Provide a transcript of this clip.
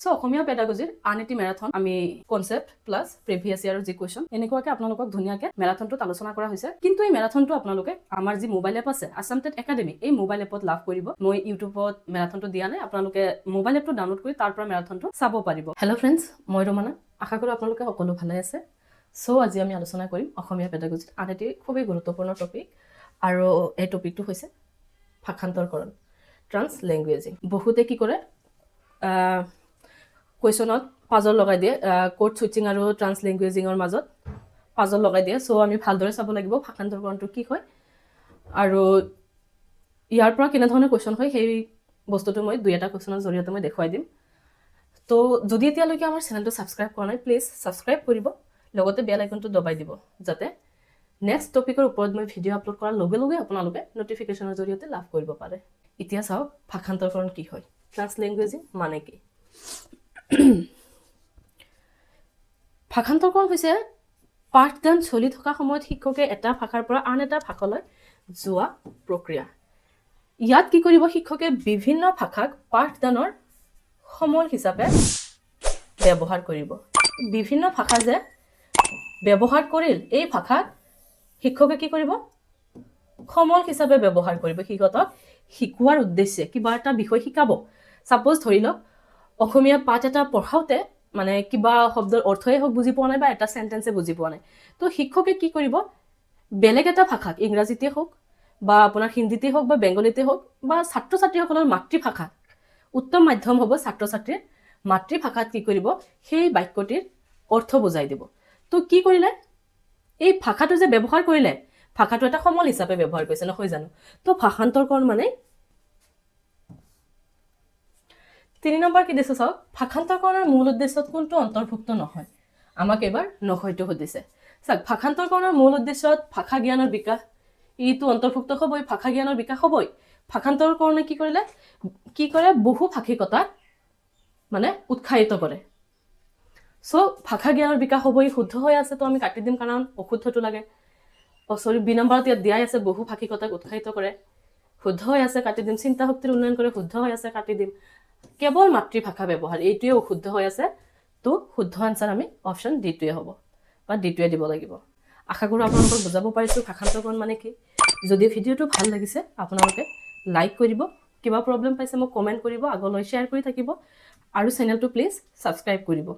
so অসমীয়া পেডাগজিৰ আন এটি marathon আমি কনসেপ্ট প্লাস প্ৰিভিয়াছ ইয়াৰৰ যি কুৱেশ্যন এনেকুৱাকে আপোনালোকক ধুনীয়াকে মেৰাথনটোত আলোচনা কৰা হৈছে কিন্তু এই মেৰাথনটো আপোনালোকে আমাৰ যি মোবাইল এপ আছে আসাম টেট একাডেমি এই মোবাইল এপত লাভ কৰিব মই ইউটিউবত মেৰাথনটো দিয়া নাই আপোনালোকে মোবাইল এপটো ডাউনলোড কৰি তাৰ পৰা মেৰাথনটো চাব পাৰিব হেল্ল' ফ্ৰেণ্ডছ মই ৰমনা আশা কৰোঁ আপোনালোকে সকলো ভালে আছে সো আজি আমি আলোচনা কৰিম অসমীয়া পেডাগজিৰ আন এটি খুবেই গুৰুত্বপূৰ্ণ টপিক আৰু এই টপিকটো হৈছে ভাষান্তৰকৰণ ট্ৰান্সলেংগুৱেজিং বহুতে কি কৰে কুৱেশ্যনত পাজল লগাই দিয়ে কোড সুইচিং আৰু ট্ৰান্সলেংগুৱেজিঙৰ মাজত পাজল লগাই দিয়ে সো আমি ভালদৰে চাব লাগিব ভাষান্তৰকৰণটো কি হয় আৰু ইয়াৰ পৰা কেনেধৰণৰ কুৱেশ্যন হয় সেই বস্তুটো মই দুই এটা কুৱেশ্যনৰ জৰিয়তে মই দেখুৱাই দিম তো যদি এতিয়ালৈকে আমাৰ চেনেলটো ছাবস্ক্ৰাইব কৰা নাই প্লিজ ছাবস্ক্ৰাইব কৰিব লগতে বেল আইকনটো দবাই দিব যাতে নেক্সট টপিকৰ ওপৰত মই ভিডিঅ' আপলোড কৰাৰ লগে লগে আপোনালোকে নটিফিকেশ্যনৰ জৰিয়তে লাভ কৰিব পাৰে এতিয়া চাওক ভাষান্তৰকৰণ কি হয় ট্ৰান্সলেংগুৱেজিং মানে কি ভাষান্তৰকৰণ হৈছে পাঠদান চলি থকা সময়ত শিক্ষকে এটা ভাষাৰ পৰা আন এটা ভাষালৈ যোৱা প্ৰক্ৰিয়া ইয়াত কি কৰিব শিক্ষকে বিভিন্ন ভাষাক পাঠদানৰ সমল হিচাপে ব্যৱহাৰ কৰিব বিভিন্ন ভাষা যে ব্যৱহাৰ কৰিল এই ভাষাক শিক্ষকে কি কৰিব সমল হিচাপে ব্যৱহাৰ কৰিব শিক্ষকক শিকোৱাৰ উদ্দেশ্যে কিবা এটা বিষয় শিকাব সাপোজ ধৰি লওক অসমীয়া পাঠ এটা পঢ়াওতে মানে কিবা শব্দৰ অৰ্থই হওক বুজি পোৱা নাই বা এটা সেন্টেন্সে বুজি পোৱা নাই তো শিক্ষকে কি কৰিব বেলেগ এটা ভাষাক ইংৰাজীতে হওক বা আপোনাৰ হিন্দীতে হওক বা বেংগলীতে হওক বা ছাত্ৰ ছাত্ৰীসকলৰ মাতৃভাষা উত্তম মাধ্যম হ'ব ছাত্ৰ ছাত্ৰীৰ মাতৃভাষাত কি কৰিব সেই বাক্যটিৰ অৰ্থ বুজাই দিব তো কি কৰিলে এই ভাষাটো যে ব্যৱহাৰ কৰিলে ভাষাটো এটা সমল হিচাপে ব্যৱহাৰ কৰিছে নহয় জানো তো ভাষান্তৰকৰণ মানে 3 নম্বৰ কি দিছে চাওক ভাষান্তৰকৰণৰ মূল উদ্দেশ্যত কোনটো অন্তৰ্ভুক্ত নহয় আমাক এবাৰ নহয়টো সুধিছে চাওক ভাষান্তৰকৰণৰ মূল উদ্দেশ্যত ভাষা জ্ঞানৰ বিকাশ ইটো অন্তৰ্ভুক্ত হ'বই ভাষা জ্ঞানৰ বিকাশ হ'বই ভাষান্তৰকৰণে কি কৰে বহু ভাষিকতা মানে উৎসাহিত কৰে সো ভাষা জ্ঞানৰ বিকাশ হ'বই শুদ্ধ হৈ আছে তো আমি কাটি দিম কাৰণ অশুদ্ধটো লাগে সৰি বি নম্বৰত ইয়াত দিয়াই আছে বহু ভাষিকতাক উৎসাহিত কৰে শুদ্ধ হৈ আছে কাটি দিম চিন্তা শক্তিৰ উন্নয়ন কৰে শুদ্ধ হৈ আছে কাটি দিম কেৱল মাতৃভাষা ব্যৱহাৰ এইটোৱে অশুদ্ধ হৈ আছে তো শুদ্ধ আনসাৰ আমি অপচন ডিটোৱে হ'ব বা ডিটোৱে দিব লাগিব আশা কৰোঁ আপোনালোকক বুজাব পাৰিছোঁ ভাষান্তৰকৰণ মানে কি যদি ভিডিঅ'টো ভাল লাগিছে আপোনালোকে লাইক কৰিব কিবা প্ৰব্লেম পাইছে মোক কমেণ্ট কৰিব আগলৈ শ্বেয়াৰ কৰি থাকিব আৰু চেনেলটো প্লিজ ছাবস্ক্ৰাইব কৰিব